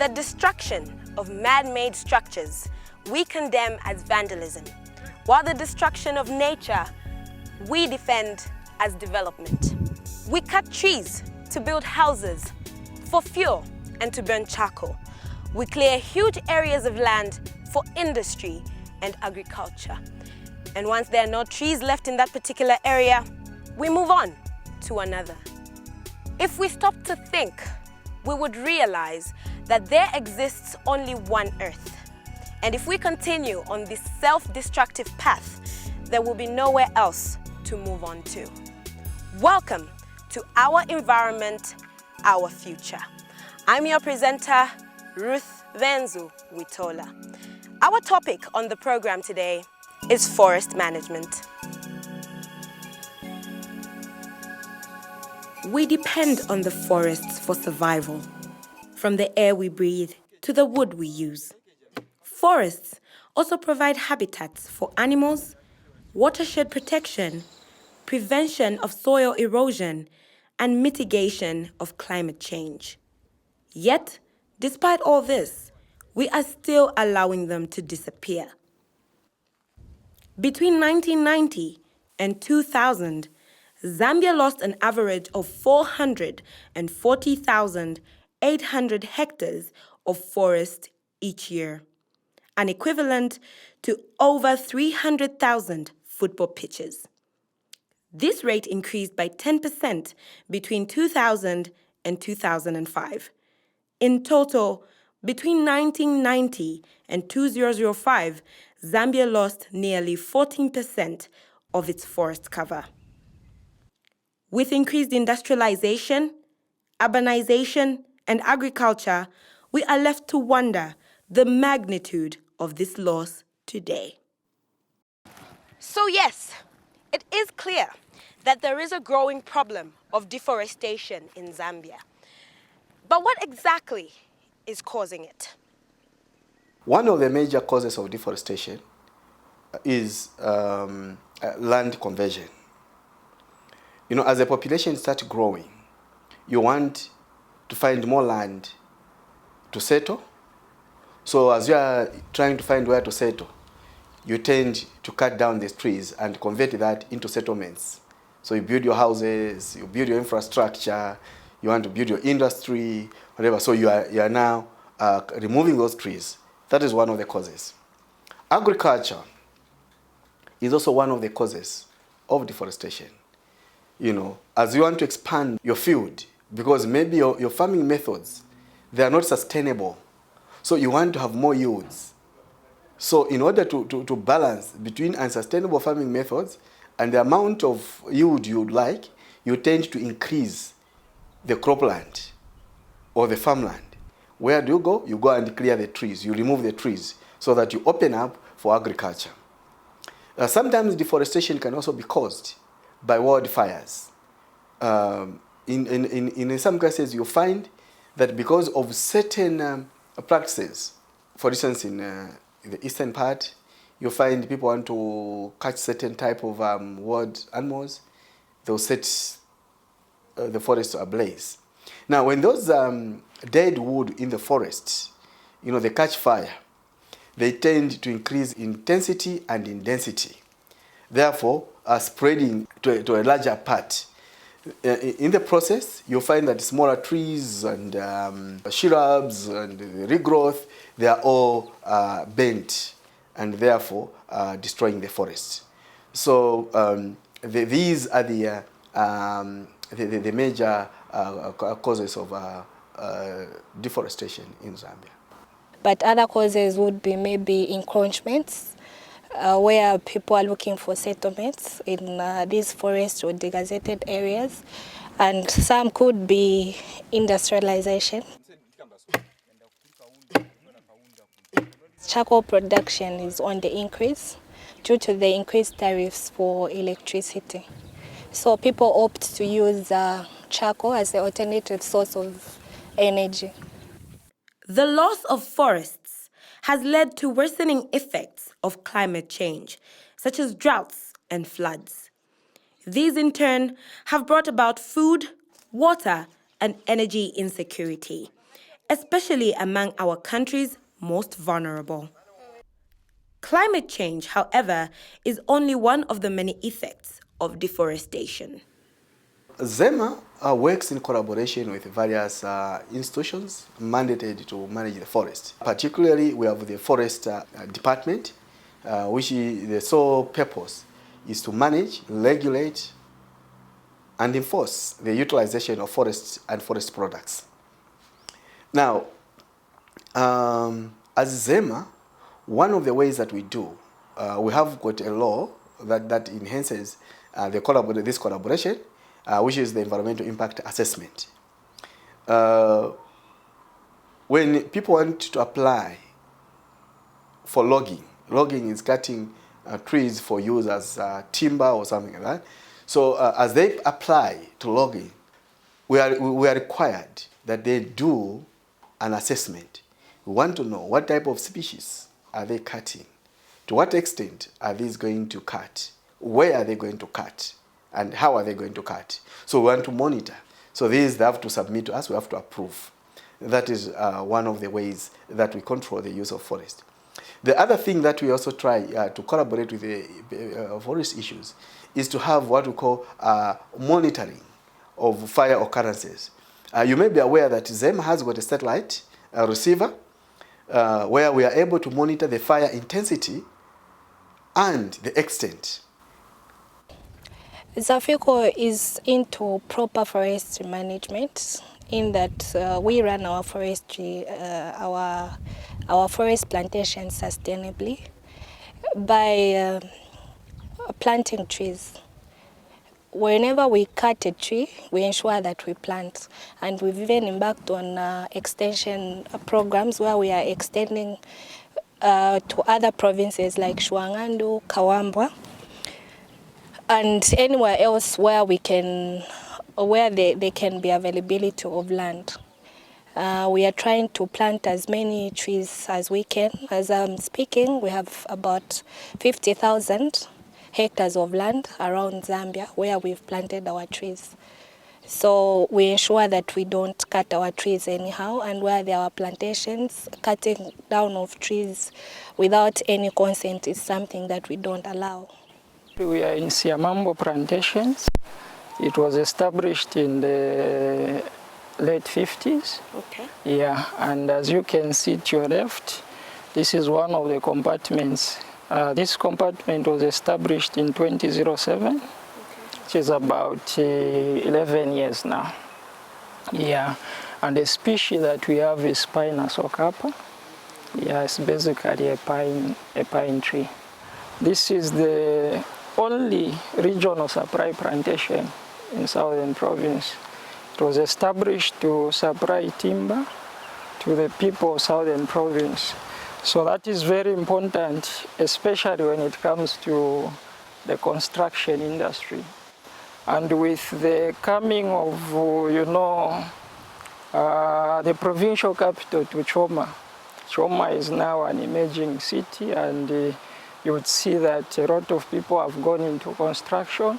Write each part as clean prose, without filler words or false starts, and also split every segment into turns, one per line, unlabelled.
the destruction of man-made structures we condemn as vandalism, while the destruction of nature we defend as development. We cut trees to build houses, for fuel, and to burn charcoal. We clear huge areas of land for industry and agriculture. And once there are no trees left in that particular area, we move on to another. If we stop to think, we would realize that there exists only one Earth. And if we continue on this self-destructive path, there will be nowhere else to move on to. Welcome to Our Environment, Our Future. I'm your presenter, Ruth Venzu Witola. Our topic on the program today is forest management. We depend on the forests for survival, from the air we breathe to the wood we use. Forests also provide habitats for animals, watershed protection, prevention of soil erosion, and mitigation of climate change. Yet, despite all this, we are still allowing them to disappear. Between 1990 and 2000, Zambia lost an average of 440,800 hectares of forest each year, an equivalent to over 300,000 football pitches. This rate increased by 10% between 2000 and 2005. In total, between 1990 and 2005, Zambia lost nearly 14% of its forest cover. With increased industrialization, urbanization, and agriculture, we are left to wonder the magnitude of this loss today. So yes, it is clear that there is a growing problem of deforestation in Zambia. But what exactly is causing it?
One of the major causes of deforestation is land conversion. You know, as the population starts growing, you want to find more land to settle. So as you are trying to find where to settle, you tend to cut down the trees and convert that into settlements. So you build your houses, you build your infrastructure, you want to build your industry, whatever. So you are now removing those trees. That is one of the causes. Agriculture is also one of the causes of deforestation. You know, as you want to expand your field, because maybe your farming methods, they are not sustainable. So you want to have more yields. So in order to balance between unsustainable farming methods and the amount of yield you would like, you tend to increase the cropland or the farmland. Where do you go? You go and clear the trees. You remove the trees so that you open up for agriculture. Sometimes deforestation can also be caused by wildfires. In some cases, you find that because of certain practices, for instance, in the eastern part, you find people want to catch certain type of wild animals, they'll set the forest ablaze. Now, when those dead wood in the forest, you know, they catch fire, they tend to increase in intensity and in density, therefore spreading to a larger part. In the process, you'll find that smaller trees and shrubs and the regrowth, they are all bent and therefore destroying the forest. So these are the major causes of deforestation in Zambia.
But other causes would be maybe encroachments, where people are looking for settlements in these forest or degazetted areas, and some could be industrialization. Charcoal production is on the increase due to the increased tariffs for electricity. So people opt to use charcoal as the alternative source of energy.
The loss of forests has led to worsening effects of climate change, such as droughts and floods. These, in turn, have brought about food, water, and energy insecurity, especially among our country's most vulnerable. Climate change, however, is only one of the many effects of deforestation.
ZEMA works in collaboration with various institutions mandated to manage the forest. Particularly, we have the forest department, which is the sole purpose is to manage, regulate, and enforce the utilization of forests and forest products. Now, as ZEMA, one of the ways that we do, we have got a law that enhances this collaboration, which is the environmental impact assessment. When people want to apply for logging is cutting trees for use as timber or something like that. So as they apply to logging, we are required that they do an assessment. We want to know what type of species are they cutting, to what extent are these going to cut, where are they going to cut, and how are they going to cut. So we want to monitor. So these they have to submit to us, we have to approve. That is one of the ways that we control the use of forest. The other thing that we also try to collaborate with the forest issues is to have what we call monitoring of fire occurrences. You may be aware that ZEMA has got a satellite receiver where we are able to monitor the fire intensity and the extent.
Zafiko is into proper forestry management, in that we run our forestry, our forest plantations sustainably by planting trees. Whenever we cut a tree, we ensure that we plant. And we've even embarked on extension programs where we are extending to other provinces like Shuangandu, Kawambwa, and anywhere else where we can, where there can be availability of land. We are trying to plant as many trees as we can. As I'm speaking, we have about 50,000 hectares of land around Zambia where we've planted our trees. So we ensure that we don't cut our trees anyhow, and where there are plantations, cutting down of trees without any consent is something that we don't allow.
We are in Siamambo Plantations. It was established in the late 50s.
Okay.
Yeah, and as you can see to your left, this is one of the compartments. This compartment was established in 2007, which is about 11 years now. Yeah, and the species that we have is Pinus ocapa. Yeah, it's basically a pine tree. This is the only regional supply plantation in Southern Province. It was established to supply timber to the people of Southern Province. So that is very important, especially when it comes to the construction industry. And with the coming of, the provincial capital to Choma, Choma is now an emerging city, and you would see that a lot of people have gone into construction,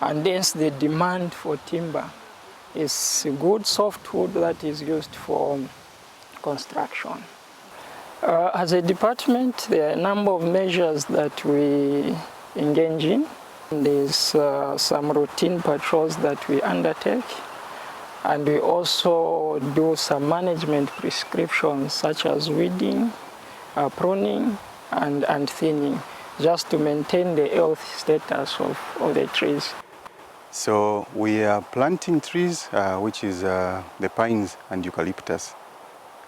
and hence the demand for timber is good softwood that is used for construction. As a department, there are a number of measures that we engage in. There's some routine patrols that we undertake, and we also do some management prescriptions such as weeding, pruning, and thinning, just to maintain the health status of the trees.
So we are planting trees, which is the pines and eucalyptus,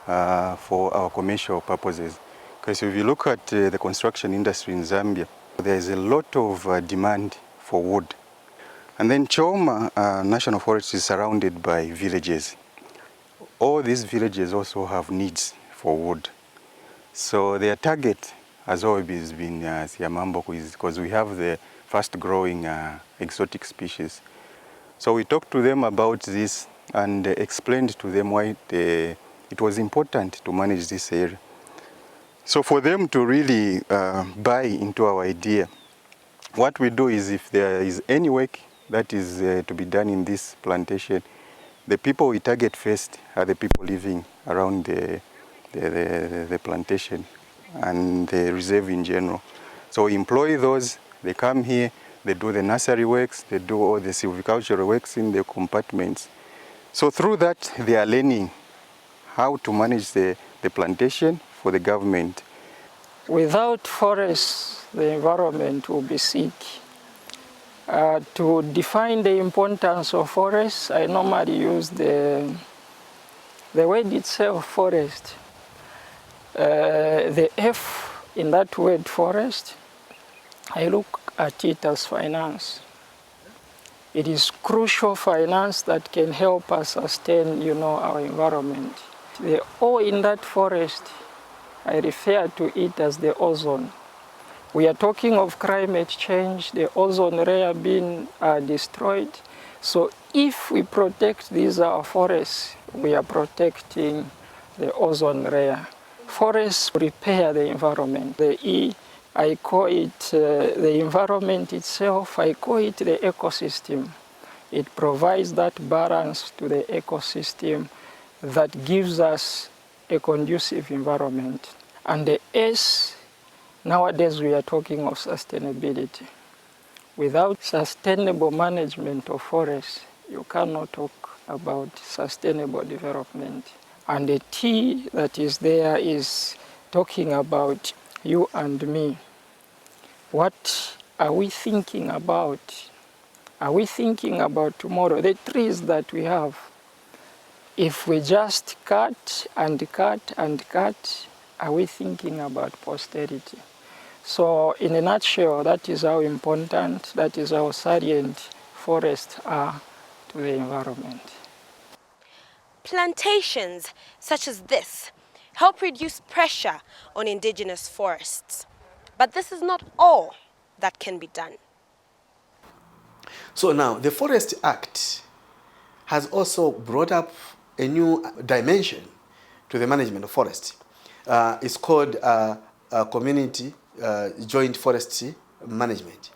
for our commercial purposes. Because if you look at the construction industry in Zambia, there is a lot of demand for wood. And then Choma National Forest is surrounded by villages. All these villages also have needs for wood. So their target has always been Siamambo, because we have the fast growing exotic species. So we talked to them about this and explained to them why it was important to manage this area. So for them to really buy into our idea, what we do is, if there is any work that is to be done in this plantation, the people we target first are the people living around the plantation and the reserve in general. So we employ those, they come here, they do the nursery works, they do all the silvicultural works in the compartments. So through that, they are learning how to manage the plantation for the government.
Without forests, the environment will be sick. To define the importance of forests, I normally use the word itself, forest. The F in that word, forest, I look at it as finance. It is crucial finance that can help us sustain, our environment. The O in that forest, I refer to it as the ozone. We are talking of climate change, the ozone layer being destroyed. So if we protect these forests, we are protecting the ozone layer. Forests repair the environment. The E, I call it the environment itself, I call it the ecosystem. It provides that balance to the ecosystem that gives us a conducive environment. And the S, nowadays we are talking of sustainability. Without sustainable management of forests, you cannot talk about sustainable development. And the T that is there is talking about you and me. What are we thinking about? Are we thinking about tomorrow? The trees that we have, if we just cut and cut and cut, are we thinking about posterity? So in a nutshell, that is how important, that is how salient forests are to the environment.
Plantations such as this help reduce pressure on indigenous forests. But this is not all that can be done.
So now, the Forest Act has also brought up a new dimension to the management of forests. It's called community joint forestry management.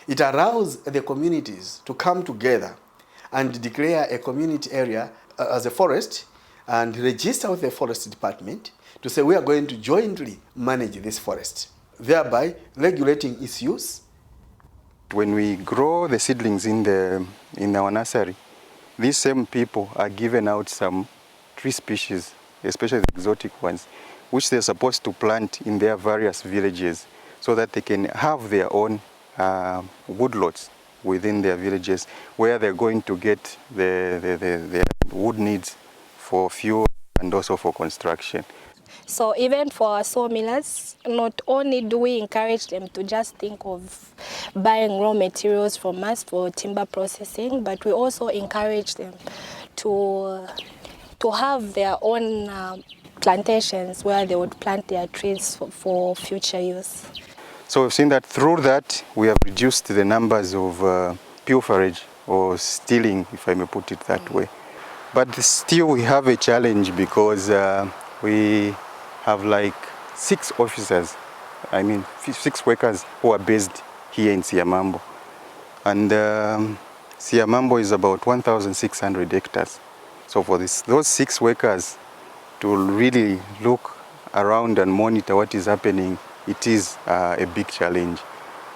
It allows the communities to come together and declare a community area as a forest and register with the forest department to say we are going to jointly manage this forest, thereby regulating its use.
When we grow the seedlings in our nursery, these same people are given out some tree species, especially the exotic ones, which they're supposed to plant in their various villages so that they can have their own woodlots within their villages where they're going to get their wood needs for fuel and also for construction.
So even for our sawmillers, not only do we encourage them to just think of buying raw materials from us for timber processing, but we also encourage them to have their own plantations where they would plant their trees for future use.
So we've seen that through that we have reduced the numbers of pilferage or stealing, if I may put it that way. But still we have a challenge because we have like 6 officers, 6 workers who are based here in Siamambo. And Siamambo is about 1,600 hectares. So for those 6 workers to really look around and monitor what is happening, it is a big challenge.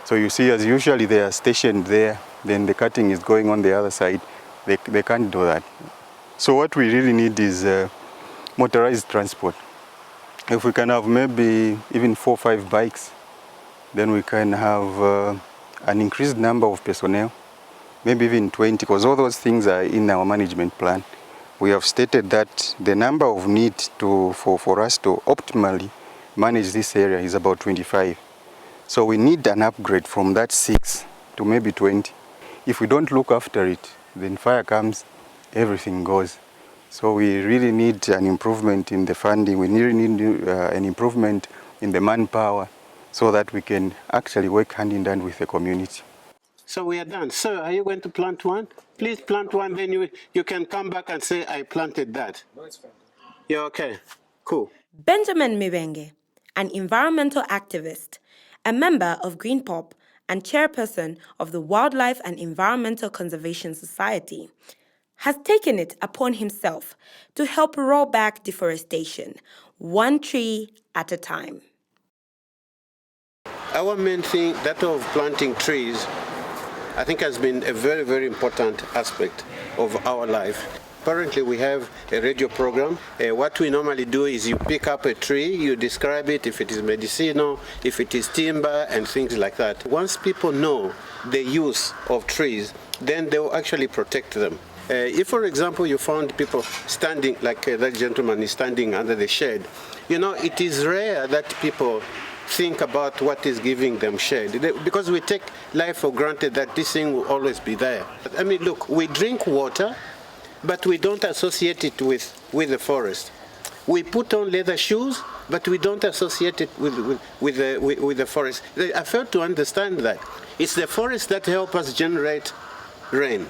So you see, as usually they are stationed there, then the cutting is going on the other side. They can't do that. So what we really need is motorized transport. If we can have maybe even 4 or 5 bikes, then we can have an increased number of personnel, maybe even 20, because all those things are in our management plan. We have stated that the number of need for us to optimally manage this area is about 25. So we need an upgrade from that 6 to maybe 20. If we don't look after it, then fire comes, everything goes. So we really need an improvement in the funding. We really need an improvement in the manpower so that we can actually work hand in hand with the community.
So we are done. Sir, are you going to plant one? Please plant one, then you can come back and say, I planted that. No, it's fine. You're okay. Cool.
Benjamin Mibenge, an environmental activist, a member of Green Pop and chairperson of the Wildlife and Environmental Conservation Society, has taken it upon himself to help roll back deforestation, one tree at a time.
Our main thing, that of planting trees, I think has been a very, very important aspect of our life. Currently, we have a radio program. What we normally do is you pick up a tree, you describe it, if it is medicinal, if it is timber, and things like that. Once people know the use of trees, then they will actually protect them. If, for example, you found people standing, like that gentleman is standing under the shade, you know, it is rare that people think about what is giving them shade, because we take life for granted that this thing will always be there. I mean, look, we drink water, but we don't associate it with the forest. We put on leather shoes, but we don't associate it with the forest. I fail to understand that. It's the forest that helps us generate rain.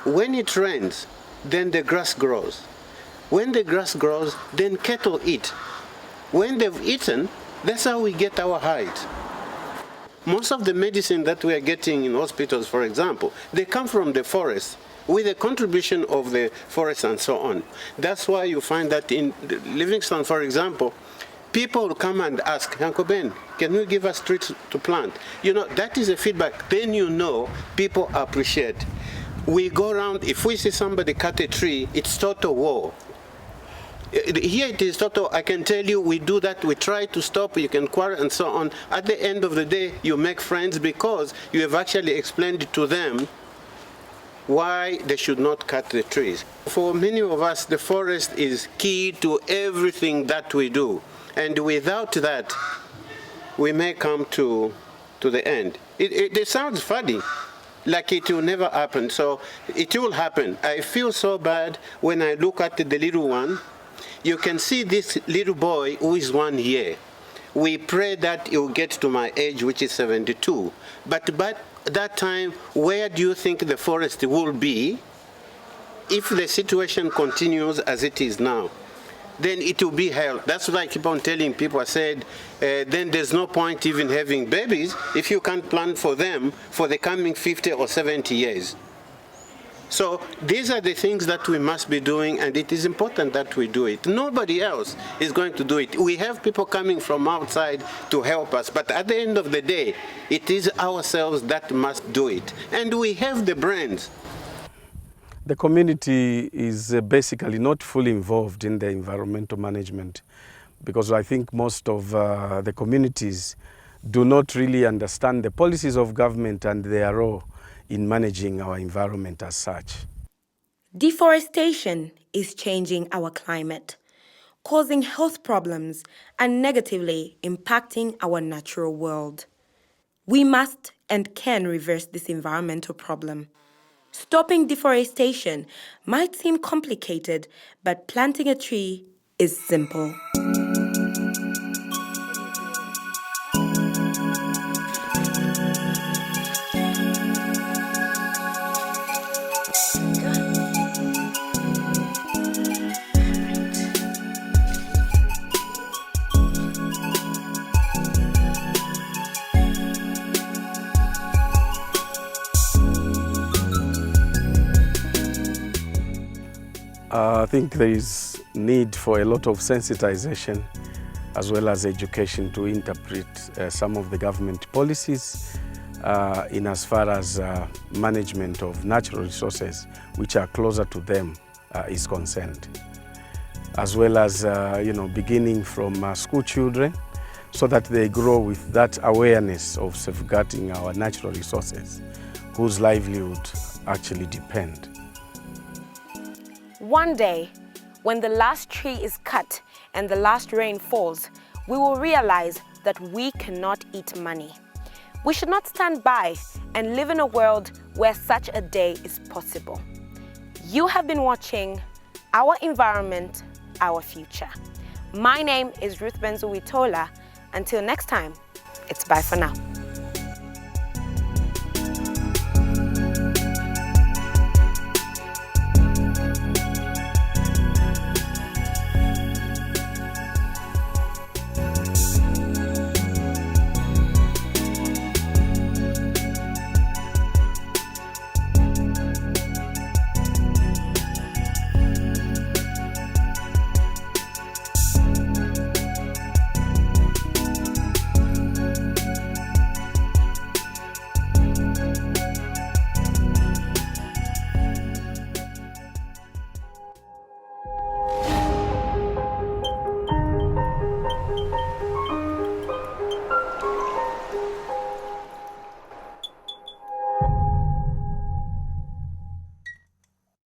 When it rains, then the grass grows. When the grass grows, then cattle eat. When they've eaten, that's how we get our hide. Most of the medicine that we are getting in hospitals, for example, they come from the forest, with the contribution of the forest and so on. That's why you find that in Livingstone, for example, people come and ask, Uncle Ben, can you give us trees to plant? You know, that is a feedback. Then you know people appreciate. We go around, if we see somebody cut a tree, it's total war. Here it is total, I can tell you, we do that, we try to stop, you can quarrel and so on. At the end of the day, you make friends because you have actually explained to them why they should not cut the trees. For many of us, the forest is key to everything that we do. And without that, we may come to the end. It sounds funny, like it will never happen. So it will happen. I feel so bad when I look at the little one. You can see this little boy who is 1 year. We pray that he will get to my age, which is 72. But that time, where do you think the forest will be if the situation continues as it is now? Then it will be hell. That's what I keep on telling people. I said, then there's no point even having babies if you can't plan for them for the coming 50 or 70 years. So these are the things that we must be doing, and it is important that we do it. Nobody else is going to do it. We have people coming from outside to help us, but at the end of the day, it is ourselves that must do it. And we have the brains.
The community is basically not fully involved in the environmental management, because I think most of the communities do not really understand the policies of government and their role in managing our environment as such.
Deforestation is changing our climate, causing health problems and negatively impacting our natural world. We must and can reverse this environmental problem. Stopping deforestation might seem complicated, but planting a tree is simple.
I think there is need for a lot of sensitization as well as education to interpret some of the government policies in as far as management of natural resources which are closer to them is concerned. As well as beginning from school children, so that they grow with that awareness of safeguarding our natural resources whose livelihood actually depend.
One day, when the last tree is cut and the last rain falls, we will realize that we cannot eat money. We should not stand by and live in a world where such a day is possible. You have been watching Our Environment, Our Future. My name is Ruth Benzuwitola. Until next time, it's bye for now.